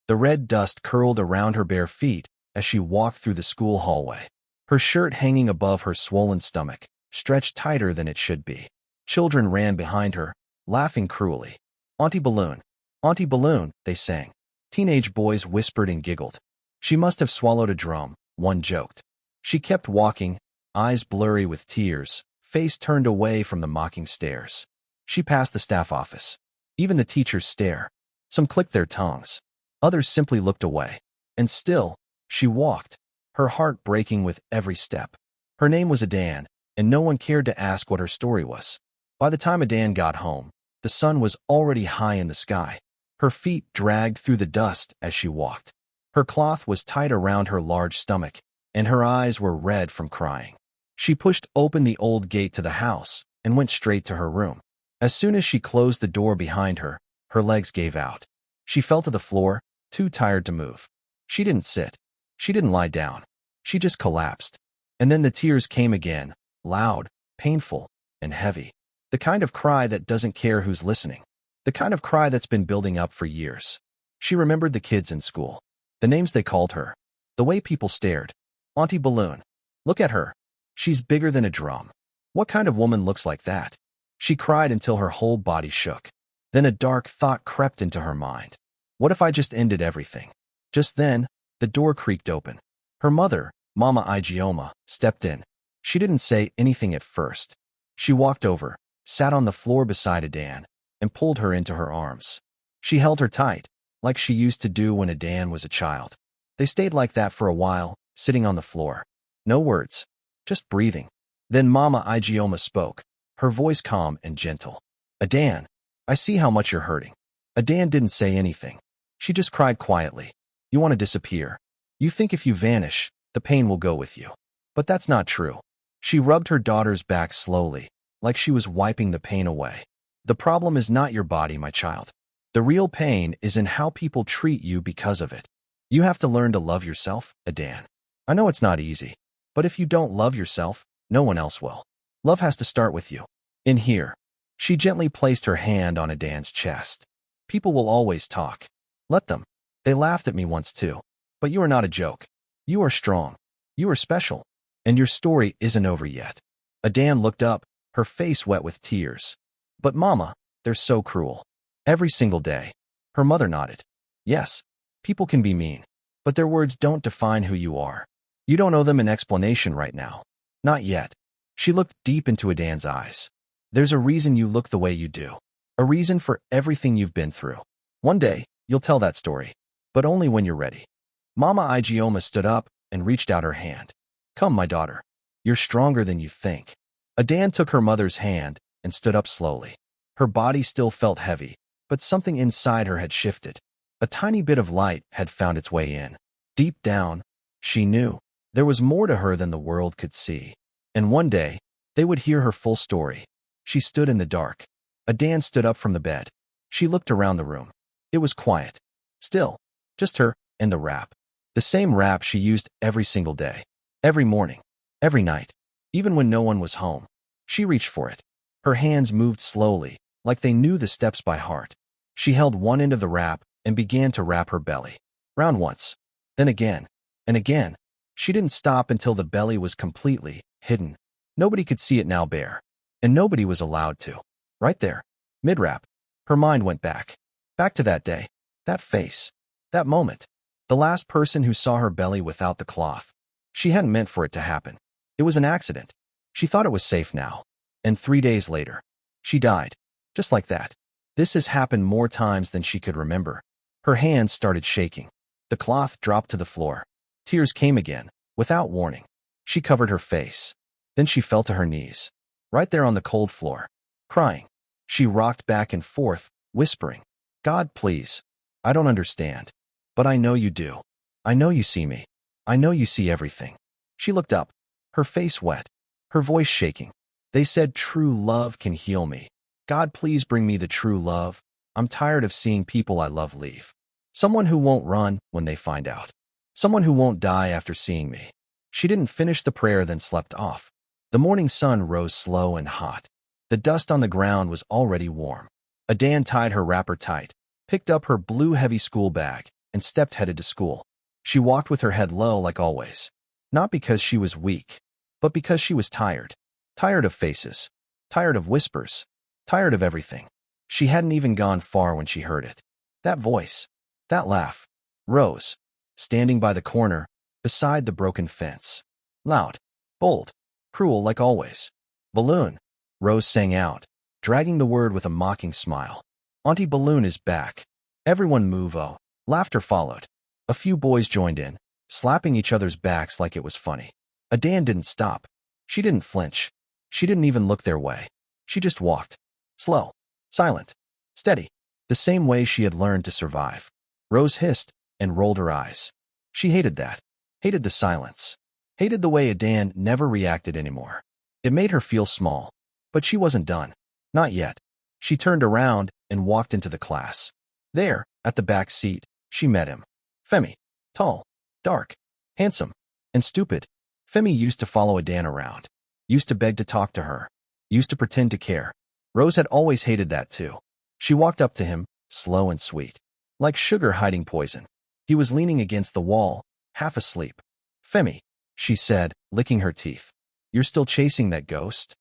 The red dust curled around her bare feet as she walked through the school hallway. Her shirt hanging above her swollen stomach, stretched tighter than it should be. Children ran behind her, laughing cruelly. "Auntie Balloon! Auntie Balloon!" they sang. Teenage boys whispered and giggled. "She must have swallowed a drum," one joked. She kept walking, eyes blurry with tears, face turned away from the mocking stares. She passed the staff office. Even the teachers stare. Some clicked their tongues. Others simply looked away. And still, she walked, her heart breaking with every step. Her name was Adan, and no one cared to ask what her story was. By the time Adan got home, the sun was already high in the sky. Her feet dragged through the dust as she walked. Her cloth was tight around her large stomach, and her eyes were red from crying. She pushed open the old gate to the house and went straight to her room. As soon as she closed the door behind her, her legs gave out. She fell to the floor, too tired to move. She didn't sit. She didn't lie down. She just collapsed. And then the tears came again, loud, painful, and heavy. The kind of cry that doesn't care who's listening. The kind of cry that's been building up for years. She remembered the kids in school. The names they called her. The way people stared. "Auntie Balloon. Look at her. She's bigger than a drum. What kind of woman looks like that?" She cried until her whole body shook. Then a dark thought crept into her mind. What if I just ended everything? Just then, the door creaked open. Her mother, Mama Igioma, stepped in. She didn't say anything at first. She walked over, sat on the floor beside Adan, and pulled her into her arms. She held her tight, like she used to do when Adan was a child. They stayed like that for a while, sitting on the floor. No words, just breathing. Then Mama Igioma spoke, her voice calm and gentle. "Adan, I see how much you're hurting." Adan didn't say anything. She just cried quietly. "You want to disappear. You think if you vanish, the pain will go with you. But that's not true." She rubbed her daughter's back slowly, like she was wiping the pain away. "The problem is not your body, my child. The real pain is in how people treat you because of it. You have to learn to love yourself, Adan. I know it's not easy, but if you don't love yourself, no one else will. Love has to start with you. In here." She gently placed her hand on Adan's chest. "People will always talk. Let them. They laughed at me once too. But you are not a joke. You are strong. You are special. And your story isn't over yet." Adan looked up, her face wet with tears. "But Mama, they're so cruel. Every single day." Her mother nodded. "Yes, people can be mean, but their words don't define who you are. You don't owe them an explanation right now. Not yet." She looked deep into Adan's eyes. "There's a reason you look the way you do. A reason for everything you've been through. One day, you'll tell that story, but only when you're ready." Mama Igioma stood up and reached out her hand. "Come, my daughter. You're stronger than you think." Adan took her mother's hand and stood up slowly. Her body still felt heavy, but something inside her had shifted. A tiny bit of light had found its way in. Deep down, she knew there was more to her than the world could see. And one day, they would hear her full story. She stood in the dark. Adan stood up from the bed. She looked around the room. It was quiet. Still. Just her and the wrap. The same wrap she used every single day. Every morning. Every night. Even when no one was home. She reached for it. Her hands moved slowly, like they knew the steps by heart. She held one end of the wrap and began to wrap her belly. Round once. Then again. And again. She didn't stop until the belly was completely hidden. Nobody could see it now bare. And nobody was allowed to. Right there. Mid-wrap. Her mind went back. Back to that day. That face. That moment. The last person who saw her belly without the cloth. She hadn't meant for it to happen. It was an accident. She thought it was safe now. And 3 days later, she died. Just like that. This has happened more times than she could remember. Her hands started shaking. The cloth dropped to the floor. Tears came again, without warning. She covered her face. Then she fell to her knees. Right there on the cold floor. Crying. She rocked back and forth, whispering, "God, please. I don't understand. But I know you do. I know you see me. I know you see everything." She looked up, her face wet, her voice shaking. "They said true love can heal me. God, please bring me the true love. I'm tired of seeing people I love leave. Someone who won't run when they find out. Someone who won't die after seeing me." She didn't finish the prayer, then slept off. The morning sun rose slow and hot. The dust on the ground was already warm. Adan tied her wrapper tight, picked up her blue heavy school bag, and headed to school. She walked with her head low like always. Not because she was weak, but because she was tired. Tired of faces. Tired of whispers. Tired of everything. She hadn't even gone far when she heard it. That voice. That laugh. Rose. Standing by the corner, beside the broken fence. Loud. Bold. Cruel like always. Balloon. Rose sang out, dragging the word with a mocking smile. Auntie Balloon is back. Everyone move. Oh. Laughter followed. A few boys joined in, slapping each other's backs like it was funny. Adan didn't stop. She didn't flinch. She didn't even look their way. She just walked. Slow. Silent. Steady. The same way she had learned to survive. Rose hissed and rolled her eyes. She hated that. Hated the silence. Hated the way Adan never reacted anymore. It made her feel small. But she wasn't done. Not yet. She turned around and walked into the class. There, at the back seat, she met him. Femi. Tall. Dark. Handsome. And stupid. Femi used to follow Adan around. Used to beg to talk to her. Used to pretend to care. Rose had always hated that too. She walked up to him, slow and sweet. Like sugar hiding poison. He was leaning against the wall, half asleep. Femi, she said, licking her teeth. You're still chasing that ghost?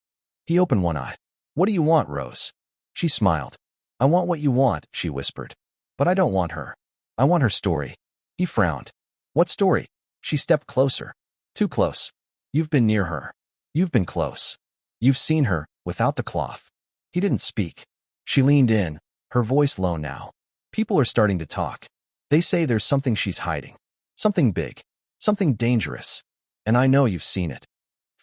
He opened one eye. What do you want, Rose? She smiled. I want what you want, she whispered. But I don't want her. I want her story. He frowned. What story? She stepped closer. Too close. You've been near her. You've been close. You've seen her, without the cloth. He didn't speak. She leaned in, her voice low now. People are starting to talk. They say there's something she's hiding. Something big. Something dangerous. And I know you've seen it.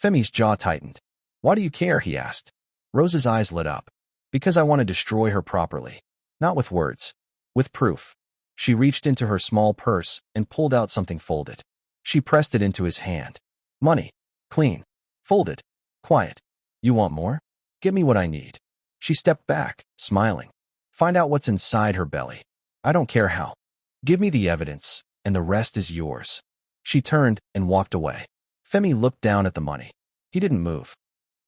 Femi's jaw tightened. Why do you care? He asked. Rose's eyes lit up. Because I want to destroy her properly. Not with words. With proof. She reached into her small purse and pulled out something folded. She pressed it into his hand. Money. Clean. Folded. Quiet. You want more? Give me what I need. She stepped back, smiling. Find out what's inside her belly. I don't care how. Give me the evidence, and the rest is yours. She turned and walked away. Femi looked down at the money. He didn't move.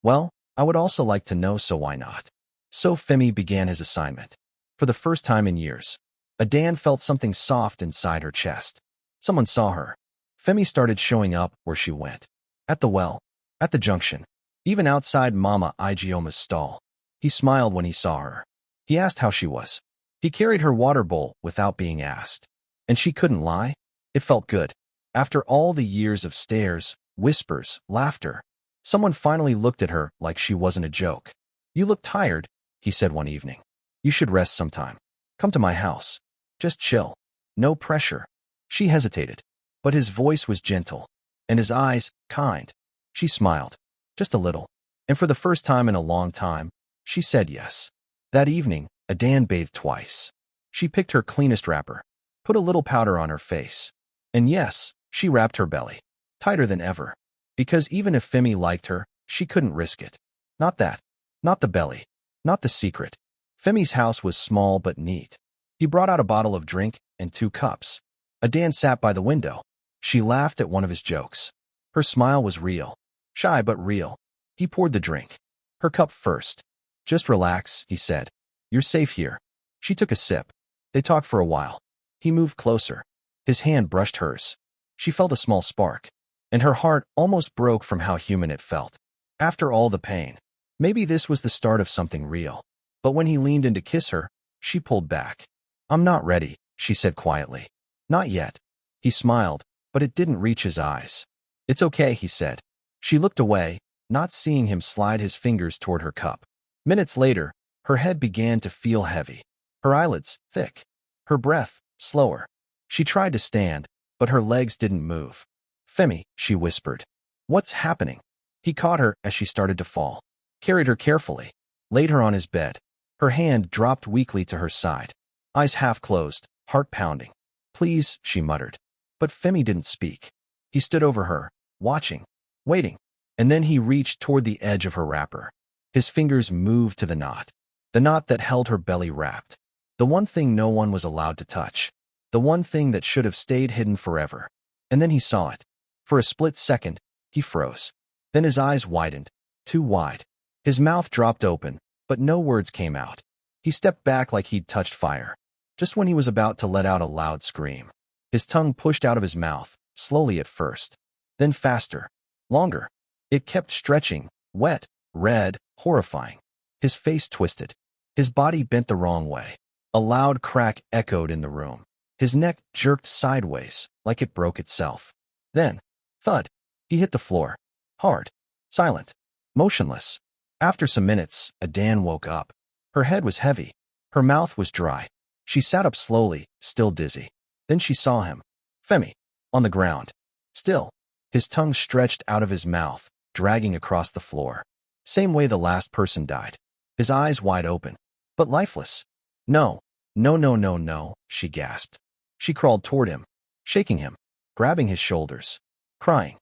Well, I would also like to know, so why not? So Femi began his assignment. For the first time in years, Adan felt something soft inside her chest. Someone saw her. Femi started showing up where she went. At the well. At the junction. Even outside Mama Igioma's stall. He smiled when he saw her. He asked how she was. He carried her water bowl without being asked. And she couldn't lie. It felt good. After all the years of stares, whispers, laughter, someone finally looked at her like she wasn't a joke. You look tired, he said one evening. You should rest sometime. Come to my house. Just chill. No pressure. She hesitated. But his voice was gentle. And his eyes, kind. She smiled. Just a little. And for the first time in a long time, she said yes. That evening, Adan bathed twice. She picked her cleanest wrapper. Put a little powder on her face. And yes, she wrapped her belly. Tighter than ever. Because even if Femi liked her, she couldn't risk it. Not that. Not the belly. Not the secret. Femi's house was small but neat. He brought out a bottle of drink and 2 cups. Adan sat by the window. She laughed at one of his jokes. Her smile was real. Shy but real. He poured the drink. Her cup first. Just relax, he said. You're safe here. She took a sip. They talked for a while. He moved closer. His hand brushed hers. She felt a small spark. And her heart almost broke from how human it felt. After all the pain. Maybe this was the start of something real. But when he leaned in to kiss her, she pulled back. I'm not ready, she said quietly. Not yet. He smiled, but it didn't reach his eyes. It's okay, he said. She looked away, not seeing him slide his fingers toward her cup. Minutes later, her head began to feel heavy. Her eyelids, thick. Her breath, slower. She tried to stand, but her legs didn't move. Femi, she whispered. What's happening? He caught her as she started to fall. Carried her carefully. Laid her on his bed. Her hand dropped weakly to her side. Eyes half closed, heart pounding. Please, she muttered. But Femi didn't speak. He stood over her, watching, waiting. And then he reached toward the edge of her wrapper. His fingers moved to the knot that held her belly wrapped. The one thing no one was allowed to touch. The one thing that should have stayed hidden forever. And then he saw it. For a split second, he froze. Then his eyes widened, too wide. His mouth dropped open, but no words came out. He stepped back like he'd touched fire. Just when he was about to let out a loud scream. His tongue pushed out of his mouth, slowly at first. Then faster. Longer. It kept stretching, wet, red, horrifying. His face twisted. His body bent the wrong way. A loud crack echoed in the room. His neck jerked sideways, like it broke itself. Then, thud, he hit the floor. Hard. Silent. Motionless. After some minutes, Adan woke up. Her head was heavy. Her mouth was dry. She sat up slowly, still dizzy. Then she saw him. Femi. On the ground. Still. His tongue stretched out of his mouth, dragging across the floor. Same way the last person died. His eyes wide open. But lifeless. No. No, no, no, no, she gasped. She crawled toward him, shaking him, grabbing his shoulders, crying.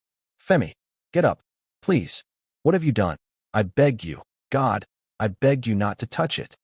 Femi, get up. Please. What have you done? I begged you. God, I begged you not to touch it.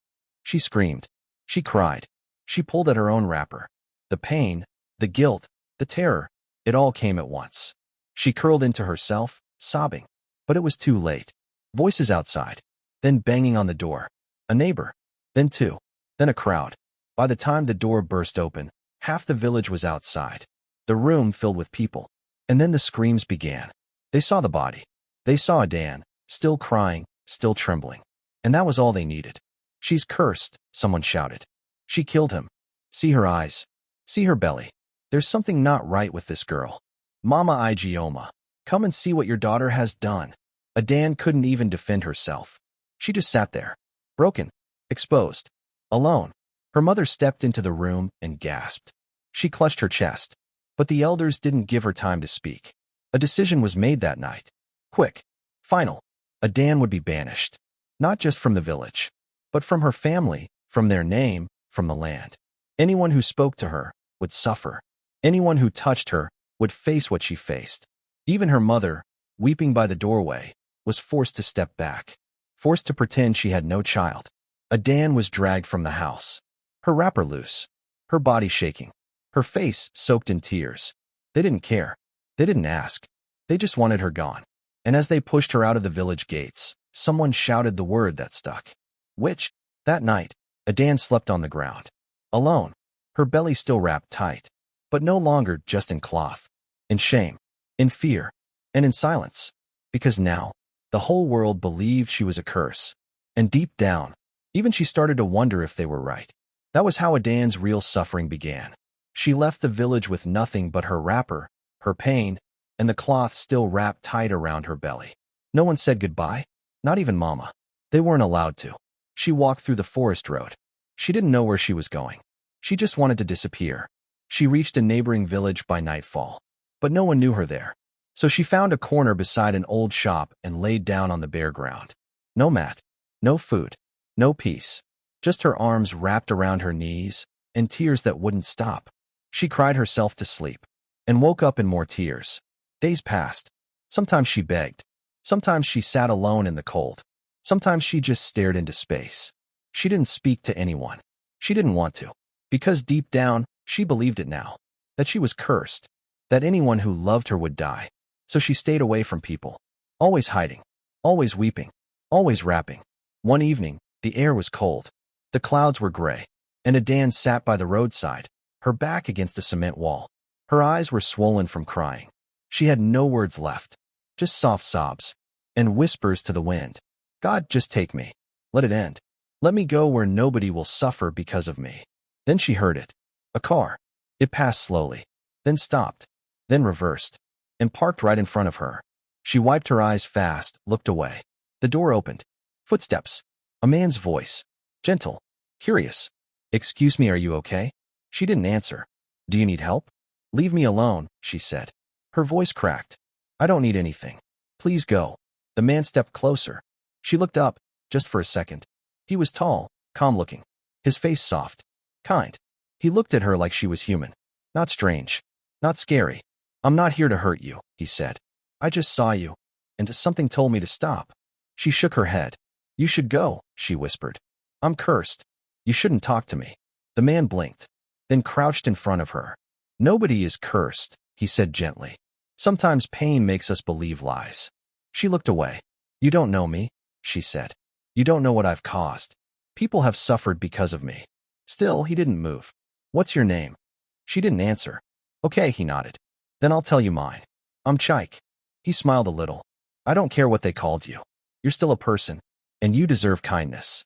She screamed. She cried. She pulled at her own wrapper. The pain, the guilt, the terror, it all came at once. She curled into herself, sobbing. But it was too late. Voices outside. Then banging on the door. A neighbor. Then two. Then a crowd. By the time the door burst open, half the village was outside. The room filled with people. And then the screams began. They saw the body. They saw Adan, still crying, still trembling. And that was all they needed. She's cursed, someone shouted. She killed him. See her eyes. See her belly. There's something not right with this girl. Mama Igioma, come and see what your daughter has done. Adan couldn't even defend herself. She just sat there, broken, exposed, alone. Her mother stepped into the room and gasped. She clutched her chest. But the elders didn't give her time to speak. A decision was made that night. Quick. Final. Adan would be banished. Not just from the village, but from her family, from their name, from the land. Anyone who spoke to her would suffer. Anyone who touched her would face what she faced. Even her mother, weeping by the doorway, was forced to step back, forced to pretend she had no child. Adan was dragged from the house, her wrapper loose, her body shaking, her face soaked in tears. They didn't care. They didn't ask. They just wanted her gone. And as they pushed her out of the village gates, someone shouted the word that stuck. Witch. That night, Adan slept on the ground. Alone, her belly still wrapped tight, but no longer just in cloth. In shame, in fear, and in silence. Because now, the whole world believed she was a curse. And deep down, even she started to wonder if they were right. That was how Adan's real suffering began. She left the village with nothing but her wrapper, her pain, and the cloth still wrapped tight around her belly. No one said goodbye, not even Mama. They weren't allowed to. She walked through the forest road. She didn't know where she was going. She just wanted to disappear. She reached a neighboring village by nightfall. But no one knew her there. So she found a corner beside an old shop and laid down on the bare ground. No mat, no food, no peace. Just her arms wrapped around her knees and tears that wouldn't stop. She cried herself to sleep and woke up in more tears. Days passed. Sometimes she begged. Sometimes she sat alone in the cold. Sometimes she just stared into space. She didn't speak to anyone. She didn't want to. Because deep down, she believed it now. That she was cursed. That anyone who loved her would die. So she stayed away from people. Always hiding. Always weeping. Always rapping. One evening, the air was cold. The clouds were gray. And Adan sat by the roadside, her back against a cement wall. Her eyes were swollen from crying. She had no words left. Just soft sobs. And whispers to the wind. God, just take me. Let it end. Let me go where nobody will suffer because of me. Then she heard it. A car. It passed slowly. Then stopped. Then reversed. And parked right in front of her. She wiped her eyes fast, looked away. The door opened. Footsteps. A man's voice. Gentle. Curious. Excuse me, are you okay? She didn't answer. Do you need help? Leave me alone, she said. Her voice cracked. I don't need anything. Please go. The man stepped closer. She looked up, just for a second. He was tall, calm-looking. His face soft. Kind. He looked at her like she was human. Not strange. Not scary. I'm not here to hurt you, he said. I just saw you, and something told me to stop. She shook her head. You should go, she whispered. I'm cursed. You shouldn't talk to me. The man blinked, then crouched in front of her. Nobody is cursed, he said gently. Sometimes pain makes us believe lies. She looked away. You don't know me, she said. You don't know what I've caused. People have suffered because of me. Still, he didn't move. What's your name? She didn't answer. Okay, he nodded. Then I'll tell you mine. I'm Chike. He smiled a little. I don't care what they called you. You're still a person, and you deserve kindness.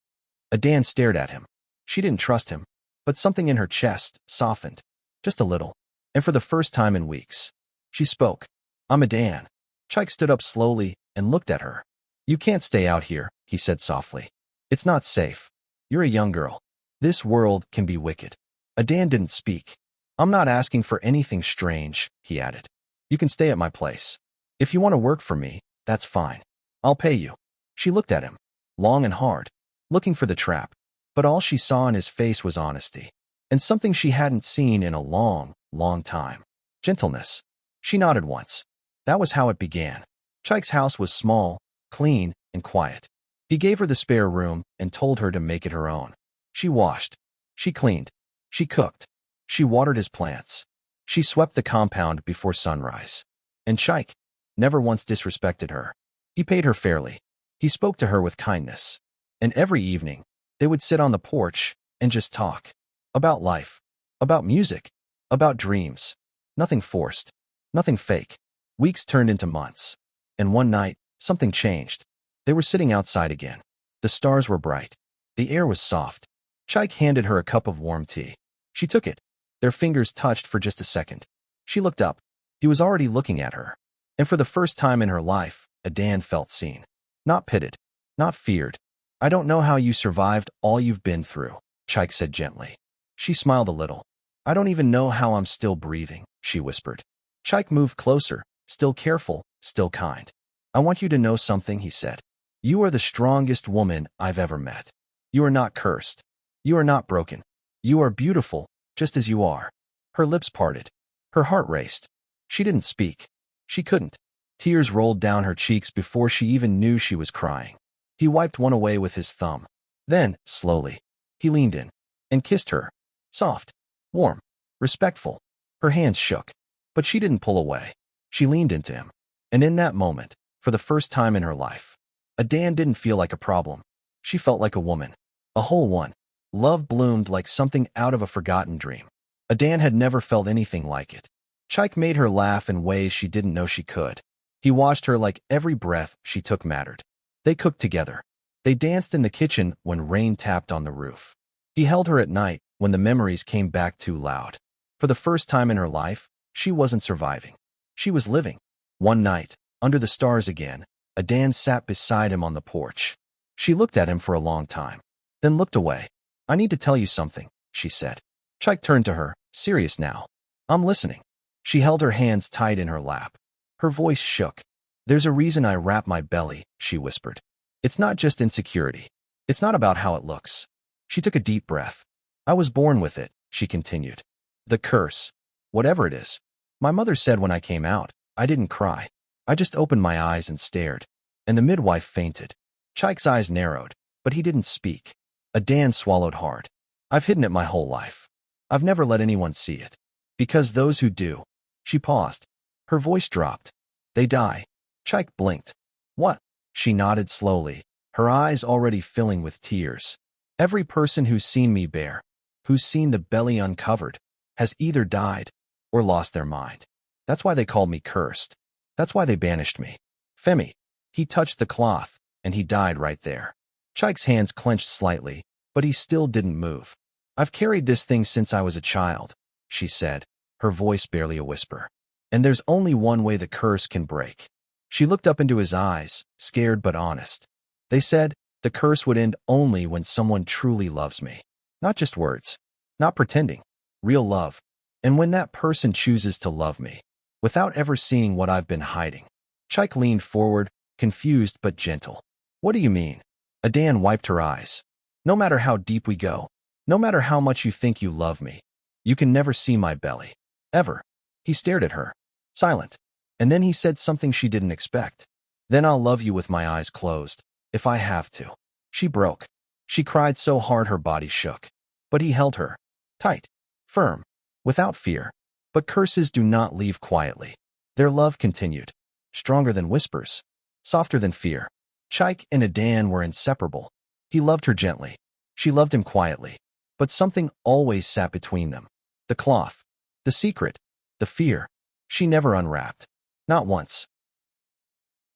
Adan stared at him. She didn't trust him, but something in her chest softened. Just a little. And for the first time in weeks, she spoke. I'm Adan. Chike stood up slowly and looked at her. You can't stay out here, he said softly. It's not safe. You're a young girl. This world can be wicked. Adan didn't speak. I'm not asking for anything strange, he added. You can stay at my place. If you want to work for me, that's fine. I'll pay you. She looked at him, long and hard, looking for the trap, but all she saw in his face was honesty, and something she hadn't seen in a long, long time. Gentleness. She nodded once. That was how it began. Chike's house was small, clean, and quiet. He gave her the spare room and told her to make it her own. She washed. She cleaned. She cooked. She watered his plants. She swept the compound before sunrise. And Chike never once disrespected her. He paid her fairly. He spoke to her with kindness. And every evening, they would sit on the porch and just talk. About life. About music. About dreams. Nothing forced. Nothing fake. Weeks turned into months. And one night, something changed. They were sitting outside again. The stars were bright. The air was soft. Chike handed her a cup of warm tea. She took it. Their fingers touched for just a second. She looked up. He was already looking at her. And for the first time in her life, Adan felt seen. Not pitted. Not feared. I don't know how you survived all you've been through, Chike said gently. She smiled a little. I don't even know how I'm still breathing, she whispered. Chike moved closer, still careful, still kind. I want you to know something, he said. You are the strongest woman I've ever met. You are not cursed. You are not broken. You are beautiful, just as you are. Her lips parted. Her heart raced. She didn't speak. She couldn't. Tears rolled down her cheeks before she even knew she was crying. He wiped one away with his thumb. Then, slowly, he leaned in and kissed her. Soft, warm, respectful. Her hands shook, but she didn't pull away. She leaned into him. And in that moment, for the first time in her life, Adan didn't feel like a problem. She felt like a woman. A whole one. Love bloomed like something out of a forgotten dream. Adan had never felt anything like it. Chike made her laugh in ways she didn't know she could. He watched her like every breath she took mattered. They cooked together. They danced in the kitchen when rain tapped on the roof. He held her at night when the memories came back too loud. For the first time in her life, she wasn't surviving. She was living. One night, under the stars again, Adan sat beside him on the porch. She looked at him for a long time, then looked away. I need to tell you something, she said. Chike turned to her, serious now. I'm listening. She held her hands tight in her lap. Her voice shook. There's a reason I wrap my belly, she whispered. It's not just insecurity. It's not about how it looks. She took a deep breath. I was born with it, she continued. The curse. Whatever it is. My mother said when I came out, I didn't cry. I just opened my eyes and stared. And the midwife fainted. Chike's eyes narrowed, but he didn't speak. Adan swallowed hard. I've hidden it my whole life. I've never let anyone see it. Because those who do. She paused. Her voice dropped. They die. Chike blinked. What? She nodded slowly, her eyes already filling with tears. Every person who's seen me bare, who's seen the belly uncovered, has either died or lost their mind. That's why they called me cursed. That's why they banished me. Femi. He touched the cloth, and he died right there. Chike's hands clenched slightly, but he still didn't move. I've carried this thing since I was a child, she said, her voice barely a whisper. And there's only one way the curse can break. She looked up into his eyes, scared but honest. They said the curse would end only when someone truly loves me. Not just words. Not pretending. Real love. And when that person chooses to love me, without ever seeing what I've been hiding. Chike leaned forward, confused but gentle. What do you mean? Adan wiped her eyes. No matter how deep we go, no matter how much you think you love me, you can never see my belly. Ever. He stared at her, silent. And then he said something she didn't expect. Then I'll love you with my eyes closed, if I have to. She broke. She cried so hard her body shook. But he held her. Tight. Firm. Without fear. But curses do not leave quietly. Their love continued. Stronger than whispers. Softer than fear. Chike and Adan were inseparable. He loved her gently. She loved him quietly. But something always sat between them. The cloth. The secret. the fear. She never unwrapped. Not once.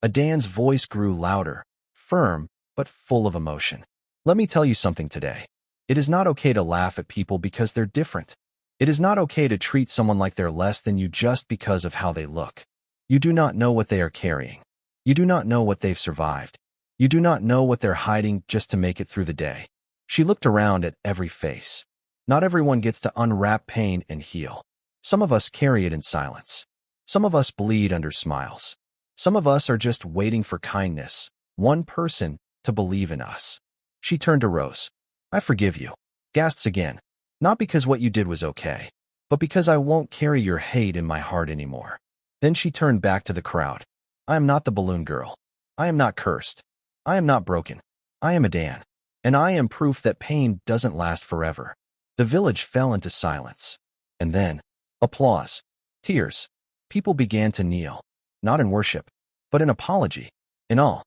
Adan's voice grew louder, firm, but full of emotion. Let me tell you something today. It is not okay to laugh at people because they're different. It is not okay to treat someone like they're less than you just because of how they look. You do not know what they are carrying. You do not know what they've survived. You do not know what they're hiding just to make it through the day. She looked around at every face. Not everyone gets to unwrap pain and heal. Some of us carry it in silence. Some of us bleed under smiles. Some of us are just waiting for kindness, one person to believe in us. She turned to Rose. I forgive you. Gasps again. Not because what you did was okay, but because I won't carry your hate in my heart anymore. Then she turned back to the crowd. I am not the balloon girl. I am not cursed. I am not broken. I am Adan. And I am proof that pain doesn't last forever. The village fell into silence. And then, applause. Tears. People began to kneel. Not in worship, but in apology. In awe.